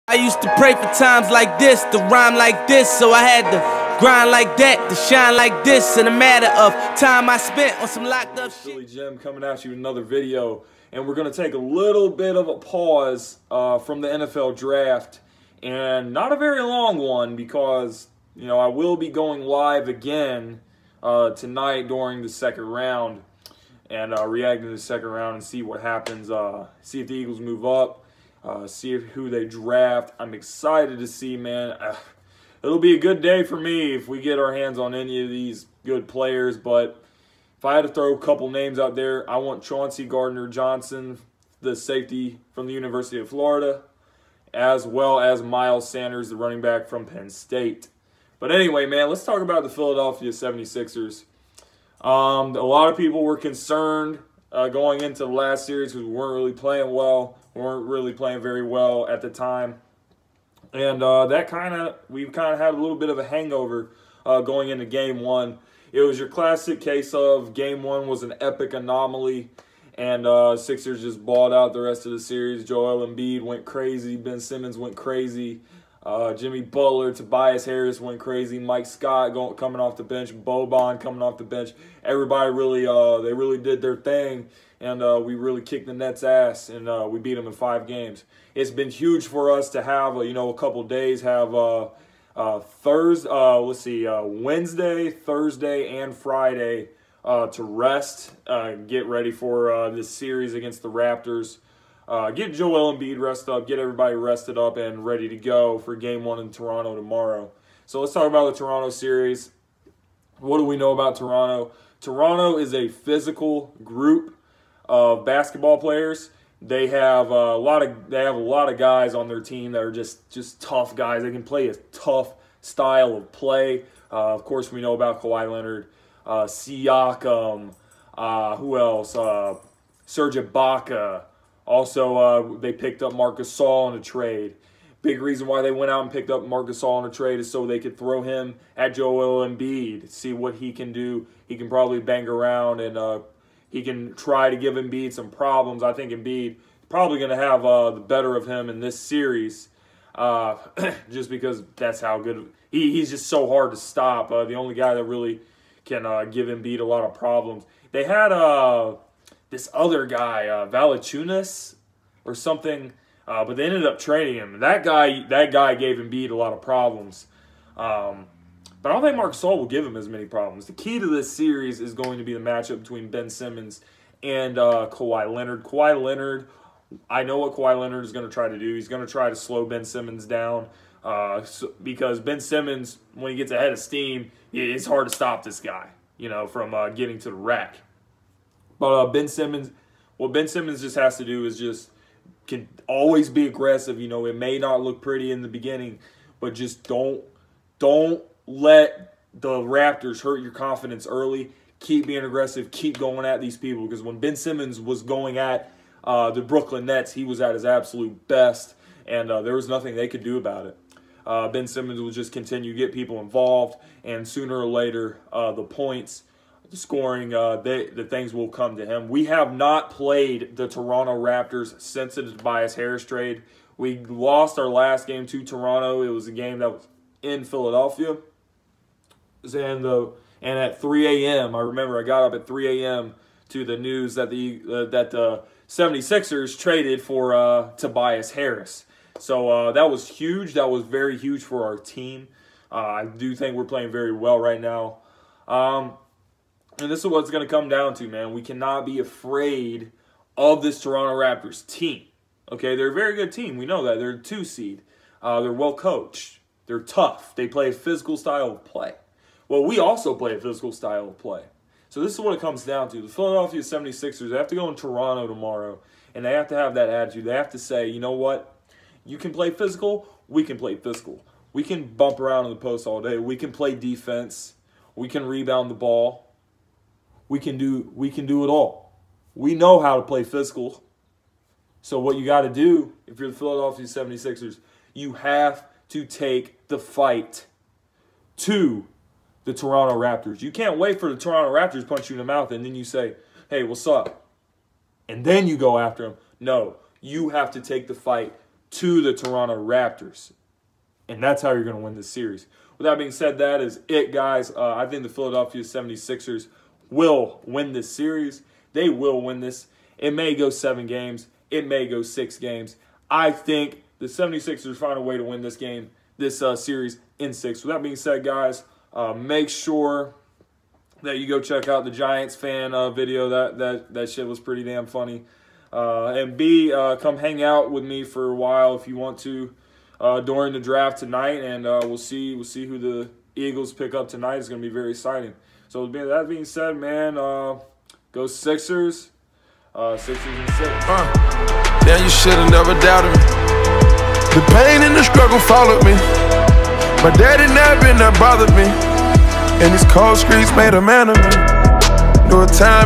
I used to pray for times like this, to rhyme like this, so I had to grind like that, to shine like this. In a matter of time I spent on some locked up shit. Billy Jim coming at you with another video, and we're going to take a little bit of a pause from the NFL draft, and not a very long one because, you know, I will be going live again tonight during the second round and reacting to the second round and see what happens, see if the Eagles move up. See who they draft. I'm excited to see, man. It'll be a good day for me if we get our hands on any of these good players. But if I had to throw a couple names out there, I want Chauncey Gardner-Johnson, the safety from the University of Florida, as well as Miles Sanders, the running back from Penn State. But anyway, man, let's talk about the Philadelphia 76ers. A lot of people were concerned going into the last series because we weren't really playing well. We weren't really playing very well at the time. And we kind of had a little bit of a hangover going into Game 1. It was your classic case of Game 1 was an epic anomaly, and Sixers just balled out the rest of the series. Joel Embiid went crazy. Ben Simmons went crazy. Jimmy Butler, Tobias Harris went crazy. Mike Scott coming off the bench. Boban coming off the bench. Everybody really, they really did their thing, and we really kicked the Nets' ass, and we beat them in 5 games. It's been huge for us to have, you know, a couple days have Wednesday, Thursday, and Friday to rest, get ready for this series against the Raptors. Get Joel Embiid rested up, get everybody rested up and ready to go for Game 1 in Toronto tomorrow. So let's talk about the Toronto series. What do we know about Toronto? Toronto is a physical group of basketball players. They have a lot of guys on their team that are just tough guys. They can play a tough style of play. Of course, we know about Kawhi Leonard, Siakam, who else? Serge Ibaka. Also, they picked up Marc Gasol in a trade. Big reason why they went out and picked up Marc Gasol in a trade is so they could throw him at Joel Embiid, see what he can do. He can probably bang around, and he can try to give Embiid some problems. I think Embiid probably going to have the better of him in this series, just because that's how good he's just so hard to stop. The only guy that really can give Embiid a lot of problems. They had this other guy, Valanciunas or something, but they ended up trading him. That guy gave Embiid a lot of problems. But I don't think Marc Gasol will give him as many problems. The key to this series is going to be the matchup between Ben Simmons and Kawhi Leonard. Kawhi Leonard, I know what Kawhi Leonard is going to try to do. He's going to try to slow Ben Simmons down because Ben Simmons, when he gets ahead of steam, it's hard to stop this guy, you know, from getting to the rack. But Ben Simmons, what Ben Simmons just has to do is can always be aggressive. You know, it may not look pretty in the beginning, but just don't let the Raptors hurt your confidence early. Keep being aggressive. Keep going at these people, because when Ben Simmons was going at the Brooklyn Nets, he was at his absolute best, and there was nothing they could do about it. Ben Simmons will just continue to get people involved, and sooner or later, the points, the scoring, the things will come to him. We have not played the Toronto Raptors since the Tobias Harris trade. We lost our last game to Toronto. It was a game that was in Philadelphia. And at 3 a.m., I remember I got up at 3 a.m. to the news that the 76ers traded for Tobias Harris. So that was huge. That was very huge for our team. I do think we're playing very well right now. And this is what it's going to come down to, man. We cannot be afraid of this Toronto Raptors team. Okay, they're a very good team. We know that. They're a 2 seed. They're well coached. They're tough. They play a physical style of play. Well, we also play a physical style of play. So this is what it comes down to. The Philadelphia 76ers, they have to go in Toronto tomorrow, and they have to have that attitude. They have to say, you know what? You can play physical. We can play physical. We can bump around in the post all day. We can play defense. We can rebound the ball. We can do it all. We know how to play physical. So what you got to do, if you're the Philadelphia 76ers, you have to take the fight to the Toronto Raptors. You can't wait for the Toronto Raptors to punch you in the mouth and then you say, hey, what's up? And then you go after them. No, you have to take the fight to the Toronto Raptors. And that's how you're going to win this series. With that being said, that is it, guys. I think the Philadelphia 76ers will win this series. They will win this. It may go 7 games. It may go 6 games. I think the 76ers find a way to win this game, this series in 6. With that being said, guys, make sure that you go check out the Giants fan video. That shit was pretty damn funny. And B, come hang out with me for a while if you want to during the draft tonight, and we'll see who the Eagles pick up tonight. It's going to be very exciting. So with that being said, man, go Sixers. Sixers and 6. Damn, you should've never doubted me. The pain and the struggle followed me. My daddy never been that bothered me. And these cold streets made a man of me. No time.